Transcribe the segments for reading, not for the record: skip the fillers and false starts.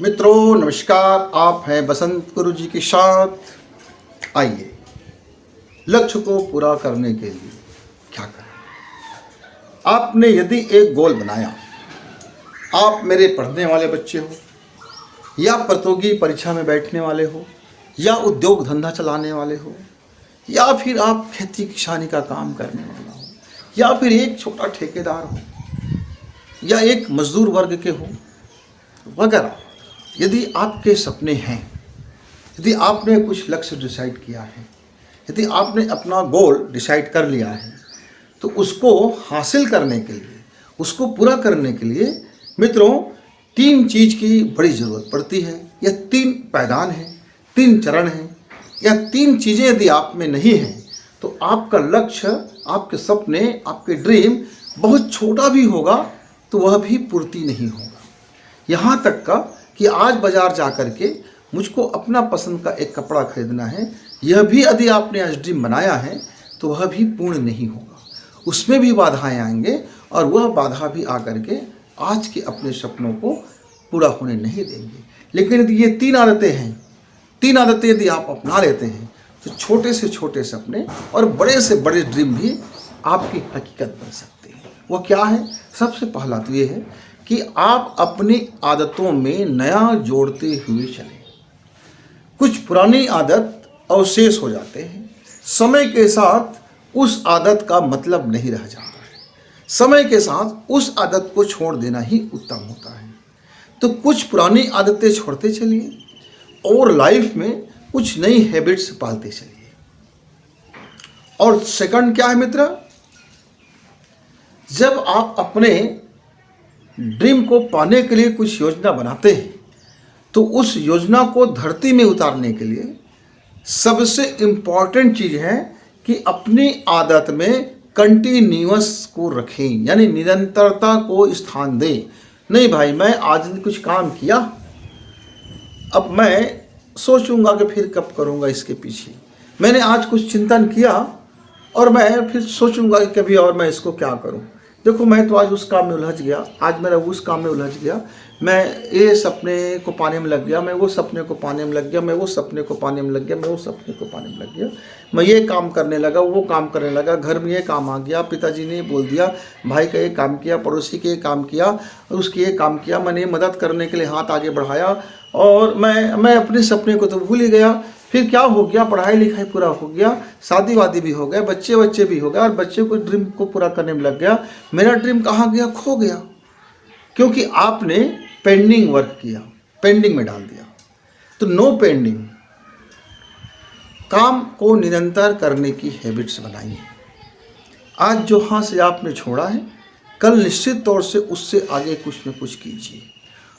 मित्रों नमस्कार, आप हैं बसंत गुरु जी के साथ। आइए, लक्ष्य को पूरा करने के लिए क्या करें। आपने यदि एक गोल बनाया, आप मेरे पढ़ने वाले बच्चे हो या प्रतियोगी परीक्षा में बैठने वाले हो या उद्योग धंधा चलाने वाले हो या फिर आप खेती किसानी का काम करने वाला हो या फिर एक छोटा ठेकेदार हो या एक मजदूर वर्ग के हो वगैरह, यदि आपके सपने हैं, यदि आपने कुछ लक्ष्य डिसाइड किया है, यदि आपने अपना गोल डिसाइड कर लिया है, तो उसको हासिल करने के लिए, उसको पूरा करने के लिए मित्रों तीन चीज़ की बड़ी ज़रूरत पड़ती है। यह तीन पायदान हैं, तीन चरण हैं। या तीन चीज़ें यदि आप में नहीं हैं तो आपका लक्ष्य, आपके सपने, आपके ड्रीम बहुत छोटा भी होगा तो वह भी पूर्ति नहीं होगा। यहाँ तक का कि आज बाज़ार जा कर के मुझको अपना पसंद का एक कपड़ा खरीदना है, यह भी यदि आपने आज ड्रीम बनाया है तो वह भी पूर्ण नहीं होगा। उसमें भी बाधाएं आएंगे और वह बाधा भी आकर के आज के अपने सपनों को पूरा होने नहीं देंगे। लेकिन यदि ये तीन आदतें हैं, तीन आदतें यदि आप अपना लेते हैं तो छोटे से छोटे सपने और बड़े से बड़े ड्रीम भी आपकी हकीकत बन सकते हैं। वो क्या है? सबसे पहला तो ये है कि आप अपनी आदतों में नया जोड़ते हुए चलें। कुछ पुरानी आदत अवशेष हो जाते हैं, समय के साथ उस आदत का मतलब नहीं रह जाता है। समय के साथ उस आदत को छोड़ देना ही उत्तम होता है। तो कुछ पुरानी आदतें छोड़ते चलिए और लाइफ में कुछ नई हैबिट्स पालते चलिए। और सेकंड क्या है मित्र? जब आप अपने ड्रीम को पाने के लिए कुछ योजना बनाते हैं तो उस योजना को धरती में उतारने के लिए सबसे इम्पॉर्टेंट चीज़ है कि अपनी आदत में कंटिन्यूअस को रखें, यानी निरंतरता को स्थान दें। नहीं भाई, मैं आज कुछ काम किया, अब मैं सोचूंगा कि फिर कब करूंगा इसके पीछे। मैंने आज कुछ चिंतन किया और मैं फिर सोचूंगा कि कभी और मैं इसको क्या करूं। देखो, मैं तो आज उस काम में उलझ गया, आज मेरा उस काम में उलझ गया, मैं ये सपने को पाने में लग गया, मैं वो सपने को पाने में लग गया, मैं वो सपने को पाने में लग गया, मैं वो सपने को पाने में लग गया, मैं ये काम करने लगा, वो काम करने लगा, घर में ये काम आ गया, पिताजी ने बोल दिया, भाई का ये काम किया, पड़ोसी के ये काम किया, उसके ये काम किया, मैंने मदद करने के लिए हाथ आगे बढ़ाया और मैं अपने सपने को तो भूल ही गया। फिर क्या हो गया? पढ़ाई लिखाई पूरा हो गया, शादी वादी भी हो गया, बच्चे भी हो गए और बच्चे को ड्रीम को पूरा करने में लग गया। मेरा ड्रीम कहाँ गया? खो गया, क्योंकि आपने पेंडिंग वर्क किया, पेंडिंग में डाल दिया। तो नो पेंडिंग, काम को निरंतर करने की हैबिट्स बनाइए। आज जो हाथ से आपने छोड़ा है, कल निश्चित तौर से उससे आगे कुछ न कुछ कीजिए।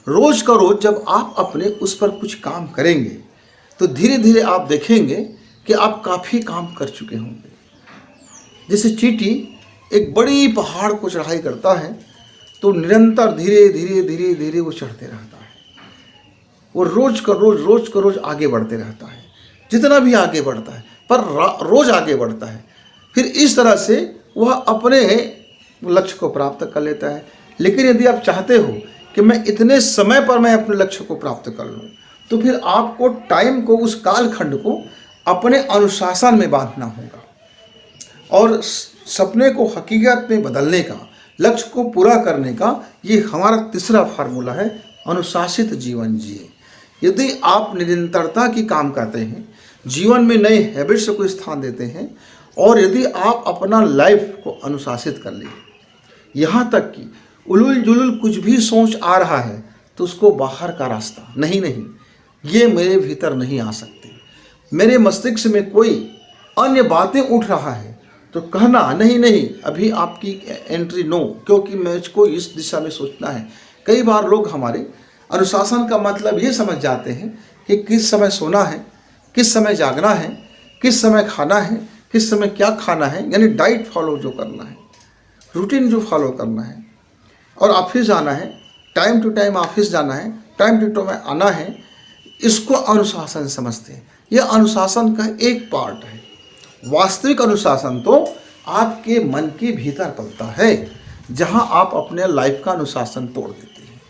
रोज का रोज जब आप अपने उस पर कुछ काम करेंगे तो धीरे धीरे आप देखेंगे कि आप काफ़ी काम कर चुके होंगे। जैसे चींटी एक बड़ी पहाड़ को चढ़ाई करता है तो निरंतर धीरे धीरे धीरे धीरे वो चढ़ते रहता है। वो रोज का रोज आगे बढ़ते रहता है, जितना भी आगे बढ़ता है, पर रोज आगे बढ़ता है। फिर इस तरह से वह अपने लक्ष्य को प्राप्त कर लेता है। लेकिन यदि आप चाहते हो कि मैं इतने समय पर मैं अपने लक्ष्य को प्राप्त कर लूँ, तो फिर आपको टाइम को, उस कालखंड को अपने अनुशासन में बांधना होगा और सपने को हकीकत में बदलने का, लक्ष्य को पूरा करने का ये हमारा तीसरा फार्मूला है, अनुशासित जीवन जिए। यदि आप निरंतरता की काम करते हैं, जीवन में नए हैबिट्स को स्थान देते हैं और यदि आप अपना लाइफ को अनुशासित कर लिए, यहाँ तक कि उलूल जुलूल कुछ भी सोच आ रहा है तो उसको बाहर का रास्ता, नहीं, ये मेरे भीतर नहीं आ सकते। मेरे मस्तिष्क में कोई अन्य बातें उठ रहा है तो कहना नहीं, अभी आपकी एंट्री नो, क्योंकि मुझको इस दिशा में सोचना है। कई बार लोग हमारे अनुशासन का मतलब ये समझ जाते हैं कि किस समय सोना है, किस समय जागना है, किस समय खाना है, किस समय क्या खाना है, यानी डाइट फॉलो जो करना है, रूटीन जो फॉलो करना है, और ऑफिस जाना है, टाइम टू टाइम ऑफिस जाना है, टाइम टू टाइम आना है, इसको अनुशासन समझते हैं। यह अनुशासन का एक पार्ट है। वास्तविक अनुशासन तो आपके मन के भीतर पलता है, जहां आप अपने लाइफ का अनुशासन तोड़ देते हैं।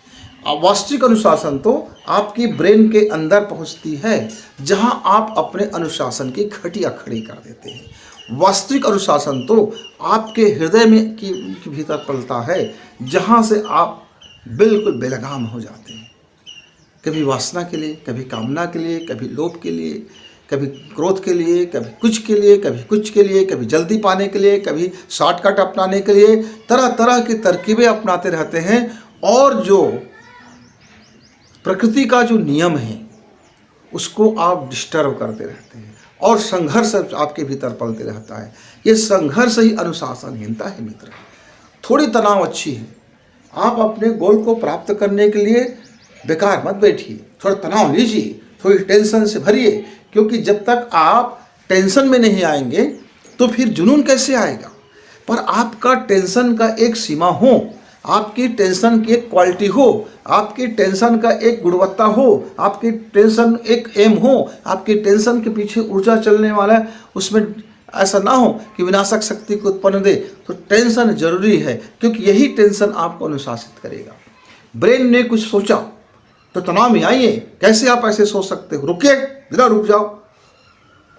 वास्तविक अनुशासन तो आपकी ब्रेन के अंदर पहुंचती है, जहां आप अपने अनुशासन की खटिया खड़ी कर देते हैं। वास्तविक अनुशासन तो आपके हृदय में की भीतर पलता है, जहां से आप बिल्कुल बेलगाम हो जाते हैं। कभी वासना के लिए, कभी कामना के लिए, कभी लोभ के लिए, कभी क्रोध के लिए, कभी कुछ के लिए, कभी कुछ के लिए, कभी जल्दी पाने के लिए, कभी शॉर्टकट अपनाने के लिए, तरह तरह की तरकीबें अपनाते रहते हैं। और जो प्रकृति का जो नियम है उसको आप डिस्टर्ब करते रहते हैं और संघर्ष आपके भीतर पलते रहता है। ये संघर्ष ही अनुशासनहीनता है मित्र। थोड़ी तनाव अच्छी है, आप अपने गोल को प्राप्त करने के लिए बेकार मत बैठिए, थोड़ा तनाव लीजिए, थोड़ी टेंशन से भरिए, क्योंकि जब तक आप टेंशन में नहीं आएंगे तो फिर जुनून कैसे आएगा। पर आपका टेंशन का एक सीमा हो, आपकी टेंशन की एक क्वालिटी हो, आपकी टेंशन का एक गुणवत्ता हो, आपकी टेंशन एक एम हो, आपकी टेंशन के पीछे ऊर्जा चलने वाला है, उसमें ऐसा ना हो कि विनाशक शक्ति को उत्पन्न दे। तो टेंशन जरूरी है, क्योंकि यही टेंशन आपको अनुशासित करेगा। ब्रेन ने कुछ सोचा तो तनाव में आइए, कैसे आप ऐसे सोच सकते हो, रुकिए, इधर रुक जाओ,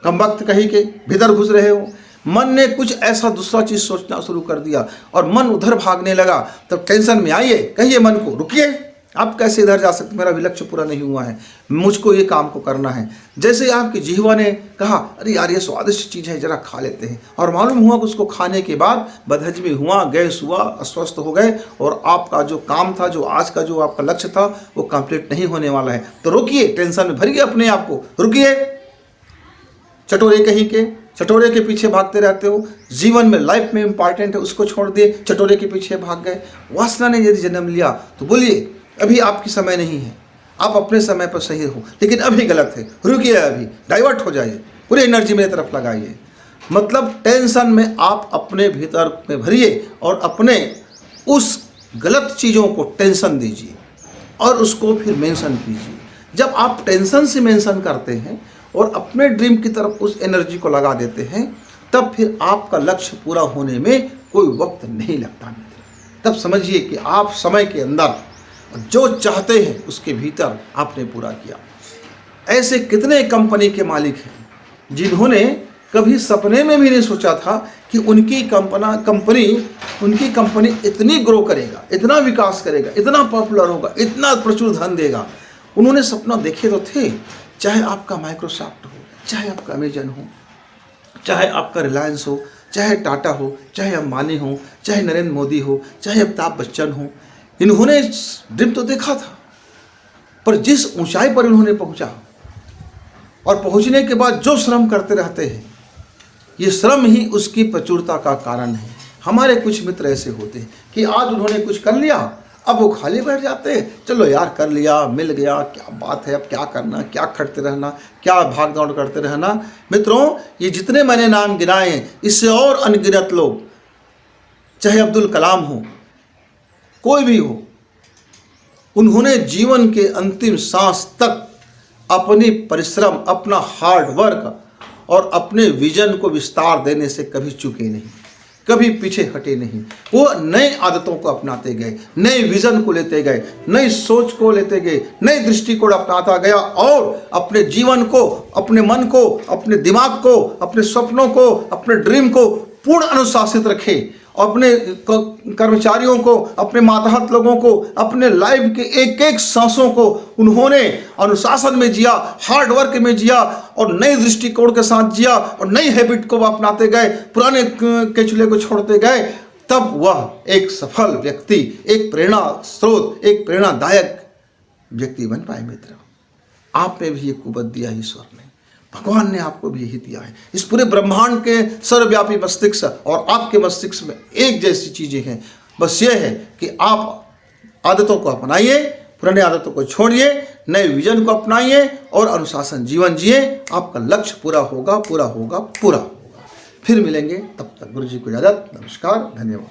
कम वक्त कहीं के भीतर घुस रहे हो। मन ने कुछ ऐसा दूसरा चीज सोचना शुरू कर दिया और मन उधर भागने लगा, तब टेंशन में आइए, कहिए मन को, रुकिए, आप कैसे इधर जा सकते, मेरा भी लक्ष्य पूरा नहीं हुआ है, मुझको ये काम को करना है। जैसे आपकी जिह्वा ने कहा, अरे यार ये स्वादिष्ट चीज़ है, जरा खा लेते हैं, और मालूम हुआ कि उसको खाने के बाद बदहजमी हुआ, गैस हुआ, अस्वस्थ हो गए, और आपका जो काम था, जो आज का जो आपका लक्ष्य था, वो कंप्लीट नहीं होने वाला है। तो रुकिए, टेंशन में भरिए अपने आप को, रुकिए। चटोरे कहीं के, चटोरे के पीछे भागते रहते हो। जीवन में, लाइफ में इंपॉर्टेंट है, उसको छोड़ दिए, चटोरे के पीछे भाग गए। वासना ने यदि जन्म लिया तो बोलिए, अभी आपकी समय नहीं है, आप अपने समय पर सही हो, लेकिन अभी गलत है, रुकिए, अभी डाइवर्ट हो जाइए, पूरी एनर्जी मेरी तरफ लगाइए। मतलब टेंशन में आप अपने भीतर में भरिए और अपने उस गलत चीज़ों को टेंशन दीजिए और उसको फिर मेंशन कीजिए। जब आप टेंशन से मेंशन करते हैं और अपने ड्रीम की तरफ उस एनर्जी को लगा देते हैं, तब फिर आपका लक्ष्य पूरा होने में कोई वक्त नहीं लगता मित्र। तब समझिए कि आप समय के अंदर जो चाहते हैं उसके भीतर आपने पूरा किया। ऐसे कितने कंपनी के मालिक हैं जिन्होंने कभी सपने में भी नहीं सोचा था कि उनकी कंपनी इतनी ग्रो करेगा, इतना विकास करेगा, इतना पॉपुलर होगा, इतना प्रचुर धन देगा। उन्होंने सपना देखे तो थे, चाहे आपका माइक्रोसॉफ्ट हो, चाहे आपका अमेजन हो, चाहे आपका रिलायंस हो, चाहे टाटा हो, चाहे अंबानी हो, चाहे नरेंद्र मोदी हो, चाहे अमिताभ बच्चन हो। इन्होंने ड्रीम तो देखा था, पर जिस ऊंचाई पर इन्होंने पहुंचा और पहुंचने के बाद जो श्रम करते रहते हैं, ये श्रम ही उसकी प्रचुरता का कारण है। हमारे कुछ मित्र ऐसे होते हैं कि आज उन्होंने कुछ कर लिया, अब वो खाली बैठ जाते हैं, चलो यार कर लिया, मिल गया, क्या बात है, अब क्या करना, क्या खटते रहना, क्या भाग दौड़ करते रहना। मित्रों, ये जितने मैंने नाम गिनाए हैं, इससे और अनगिनत लोग, चाहे अब्दुल कलाम हो, कोई भी हो, उन्होंने जीवन के अंतिम सांस तक अपनी परिश्रम, अपना हार्ड वर्क और अपने विजन को विस्तार देने से कभी चूके नहीं, कभी पीछे हटे नहीं। वो नई आदतों को अपनाते गए, नए विजन को लेते गए, नई सोच को लेते गए, नई दृष्टिकोण अपनाता गया और अपने जीवन को, अपने मन को, अपने दिमाग को, अपने सपनों को, अपने ड्रीम को पूर्ण अनुशासित रखे। अपने कर्मचारियों को, अपने मातहत लोगों को, अपने लाइफ के एक एक सांसों को उन्होंने अनुशासन में जिया, हार्ड वर्क में जिया और नए दृष्टिकोण के साथ जिया और नई हैबिट को अपनाते गए, पुराने केचुले को छोड़ते गए। तब वह एक सफल व्यक्ति, एक प्रेरणा स्रोत, एक प्रेरणादायक व्यक्ति बन पाए। मित्र, आप में भी ये कुवत दिया ईश्वर ने, भगवान ने आपको भी यही दिया है। इस पूरे ब्रह्मांड के सर्वव्यापी मस्तिष्क और आपके मस्तिष्क में एक जैसी चीजें हैं। बस ये है कि आप आदतों को अपनाइए, पुराने आदतों को छोड़िए, नए विजन को अपनाइए और अनुशासन जीवन जिए। आपका लक्ष्य पूरा होगा, पूरा होगा, पूरा होगा। फिर मिलेंगे, तब तक गुरु जी को इजाजत, नमस्कार, धन्यवाद।